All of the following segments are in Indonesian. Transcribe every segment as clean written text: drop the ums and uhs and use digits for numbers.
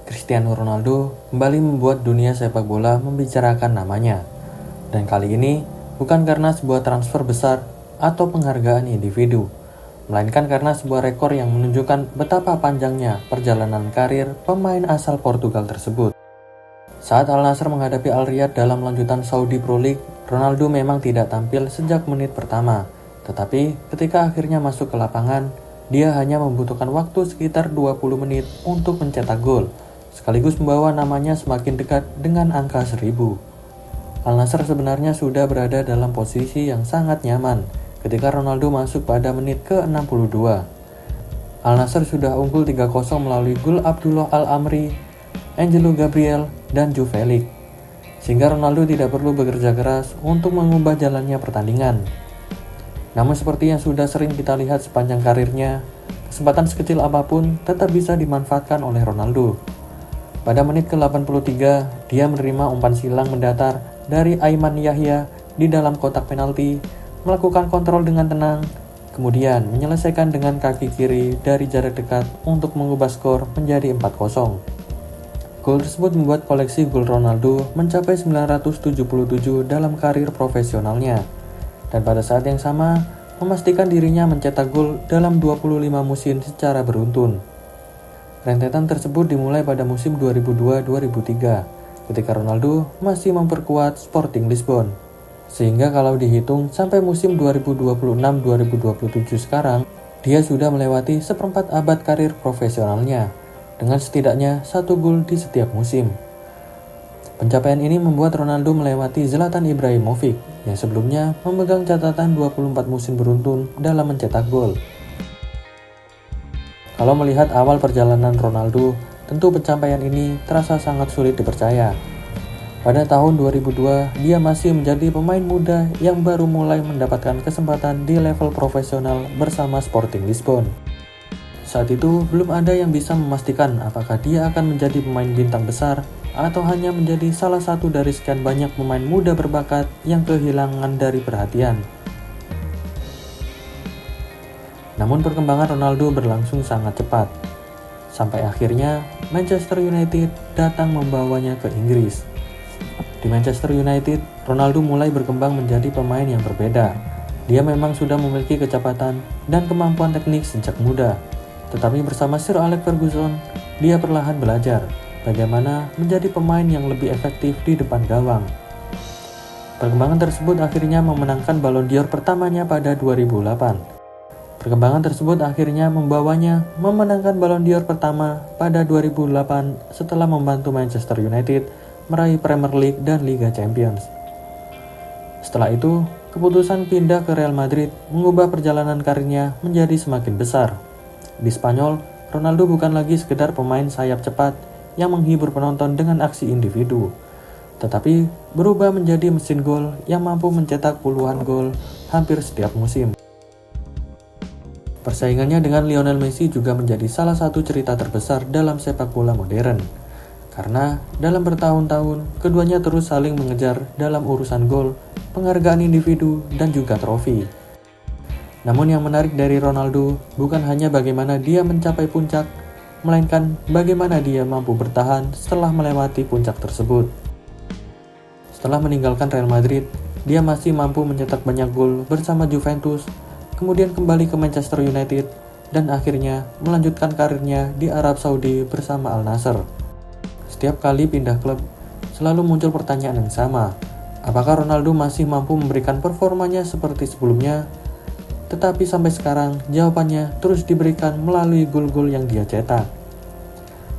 Cristiano Ronaldo kembali membuat dunia sepak bola membicarakan namanya. Dan kali ini bukan karena sebuah transfer besar atau penghargaan individu, melainkan karena sebuah rekor yang menunjukkan betapa panjangnya perjalanan karir pemain asal Portugal tersebut. Saat Al Nassr menghadapi Al Riyadh dalam lanjutan Saudi Pro League, Ronaldo memang tidak tampil sejak menit pertama. Tetapi ketika akhirnya masuk ke lapangan, dia hanya membutuhkan waktu sekitar 20 menit untuk mencetak gol, sekaligus membawa namanya semakin dekat dengan angka 1000. Al Nassr sebenarnya sudah berada dalam posisi yang sangat nyaman ketika Ronaldo masuk pada menit ke-62. Al Nassr sudah unggul 3-0 melalui gol Abdullah Al-Amri, Angelo Gabriel, dan João Félix, sehingga Ronaldo tidak perlu bekerja keras untuk mengubah jalannya pertandingan. Namun seperti yang sudah sering kita lihat sepanjang karirnya, kesempatan sekecil apapun tetap bisa dimanfaatkan oleh Ronaldo. Pada menit ke-83, dia menerima umpan silang mendatar dari Aiman Yahya di dalam kotak penalti, melakukan kontrol dengan tenang, kemudian menyelesaikan dengan kaki kiri dari jarak dekat untuk mengubah skor menjadi 4-0. Gol tersebut membuat koleksi gol Ronaldo mencapai 977 dalam karir profesionalnya, dan pada saat yang sama memastikan dirinya mencetak gol dalam 25 musim secara beruntun. Rentetan tersebut dimulai pada musim 2002-2003 ketika Ronaldo masih memperkuat Sporting Lisbon. Sehingga kalau dihitung sampai musim 2026-2027 sekarang, dia sudah melewati seperempat abad karir profesionalnya dengan setidaknya 1 gol di setiap musim. Pencapaian ini membuat Ronaldo melewati Zlatan Ibrahimovic yang sebelumnya memegang catatan 24 musim beruntun dalam mencetak gol. Kalau melihat awal perjalanan Ronaldo, tentu pencapaian ini terasa sangat sulit dipercaya. Pada tahun 2002, dia masih menjadi pemain muda yang baru mulai mendapatkan kesempatan di level profesional bersama Sporting Lisbon. Saat itu, belum ada yang bisa memastikan apakah dia akan menjadi pemain bintang besar atau hanya menjadi salah satu dari sekian banyak pemain muda berbakat yang kehilangan dari perhatian. Namun perkembangan Ronaldo berlangsung sangat cepat, sampai akhirnya Manchester United datang membawanya ke Inggris. Di Manchester United, Ronaldo mulai berkembang menjadi pemain yang berbeda. Dia memang sudah memiliki kecepatan dan kemampuan teknik sejak muda, tetapi bersama Sir Alex Ferguson, dia perlahan belajar bagaimana menjadi pemain yang lebih efektif di depan gawang. Perkembangan tersebut akhirnya memenangkan Ballon d'Or pertamanya pada 2008. Perkembangan tersebut akhirnya membawanya memenangkan Ballon d'Or pertama pada 2008 setelah membantu Manchester United meraih Premier League dan Liga Champions. Setelah itu, keputusan pindah ke Real Madrid mengubah perjalanan karirnya menjadi semakin besar. Di Spanyol, Ronaldo bukan lagi sekedar pemain sayap cepat yang menghibur penonton dengan aksi individu, tetapi berubah menjadi mesin gol yang mampu mencetak puluhan gol hampir setiap musim. Persaingannya dengan Lionel Messi juga menjadi salah satu cerita terbesar dalam sepak bola modern. Karena dalam bertahun-tahun, keduanya terus saling mengejar dalam urusan gol, penghargaan individu, dan juga trofi. Namun yang menarik dari Ronaldo bukan hanya bagaimana dia mencapai puncak, melainkan bagaimana dia mampu bertahan setelah melewati puncak tersebut. Setelah meninggalkan Real Madrid, dia masih mampu mencetak banyak gol bersama Juventus, kemudian kembali ke Manchester United, dan akhirnya melanjutkan karirnya di Arab Saudi bersama Al Nassr. Setiap kali pindah klub, selalu muncul pertanyaan yang sama, apakah Ronaldo masih mampu memberikan performanya seperti sebelumnya? Tetapi sampai sekarang, jawabannya terus diberikan melalui gol-gol yang dia cetak.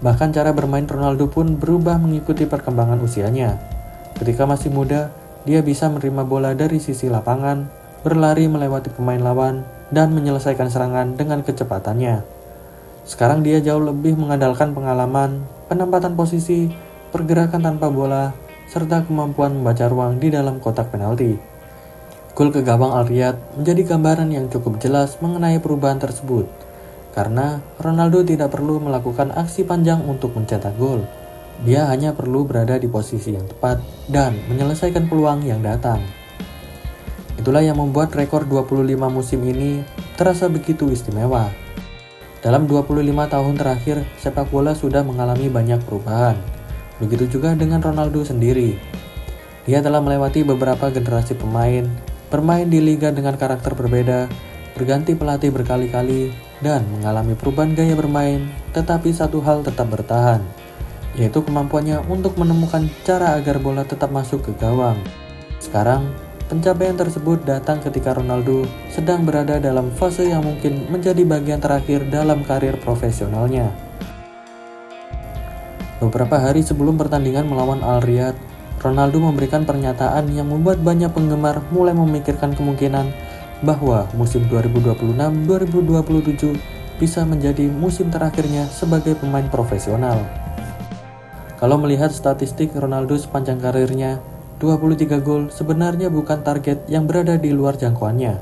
Bahkan cara bermain Ronaldo pun berubah mengikuti perkembangan usianya. Ketika masih muda, dia bisa menerima bola dari sisi lapangan, berlari melewati pemain lawan, dan menyelesaikan serangan dengan kecepatannya. Sekarang dia jauh lebih mengandalkan pengalaman, penempatan posisi, pergerakan tanpa bola, serta kemampuan membaca ruang di dalam kotak penalti. Gol ke gawang Al Riyadh menjadi gambaran yang cukup jelas mengenai perubahan tersebut, karena Ronaldo tidak perlu melakukan aksi panjang untuk mencetak gol. Dia hanya perlu berada di posisi yang tepat dan menyelesaikan peluang yang datang. Itulah yang membuat rekor 25 musim ini terasa begitu istimewa. Dalam 25 tahun terakhir, sepak bola sudah mengalami banyak perubahan. Begitu juga dengan Ronaldo sendiri. Dia telah melewati beberapa generasi pemain, bermain di liga dengan karakter berbeda, berganti pelatih berkali-kali, dan mengalami perubahan gaya bermain, tetapi satu hal tetap bertahan, yaitu kemampuannya untuk menemukan cara agar bola tetap masuk ke gawang. Sekarang, pencapaian tersebut datang ketika Ronaldo sedang berada dalam fase yang mungkin menjadi bagian terakhir dalam karir profesionalnya. Beberapa hari sebelum pertandingan melawan Al Riyadh, Ronaldo memberikan pernyataan yang membuat banyak penggemar mulai memikirkan kemungkinan bahwa musim 2026-2027 bisa menjadi musim terakhirnya sebagai pemain profesional. Kalau melihat statistik Ronaldo sepanjang karirnya, 23 gol sebenarnya bukan target yang berada di luar jangkauannya.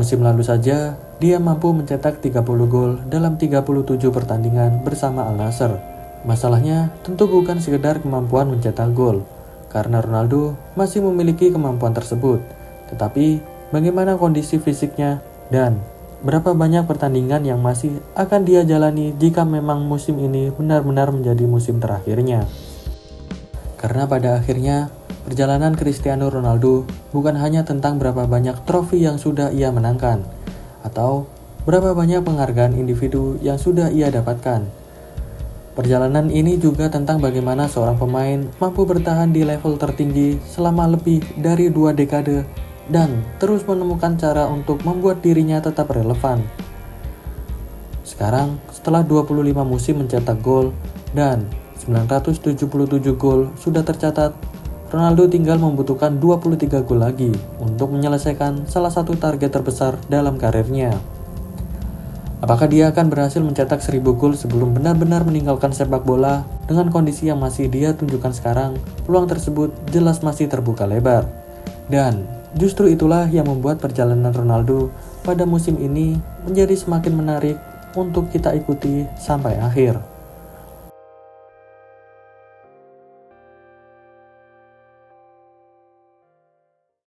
Musim lalu saja, dia mampu mencetak 30 gol dalam 37 pertandingan bersama Al Nassr. Masalahnya tentu bukan sekedar kemampuan mencetak gol, karena Ronaldo masih memiliki kemampuan tersebut. Tetapi, bagaimana kondisi fisiknya dan berapa banyak pertandingan yang masih akan dia jalani jika memang musim ini benar-benar menjadi musim terakhirnya. Karena pada akhirnya, perjalanan Cristiano Ronaldo bukan hanya tentang berapa banyak trofi yang sudah ia menangkan, atau berapa banyak penghargaan individu yang sudah ia dapatkan. Perjalanan ini juga tentang bagaimana seorang pemain mampu bertahan di level tertinggi selama lebih dari 2 dekade dan terus menemukan cara untuk membuat dirinya tetap relevan. Sekarang, setelah 25 musim mencetak gol dan 977 gol sudah tercatat, Ronaldo tinggal membutuhkan 23 gol lagi untuk menyelesaikan salah satu target terbesar dalam karirnya. Apakah dia akan berhasil mencetak 1000 gol sebelum benar-benar meninggalkan sepak bola? Dengan kondisi yang masih dia tunjukkan sekarang, peluang tersebut jelas masih terbuka lebar. Dan justru itulah yang membuat perjalanan Ronaldo pada musim ini menjadi semakin menarik untuk kita ikuti sampai akhir.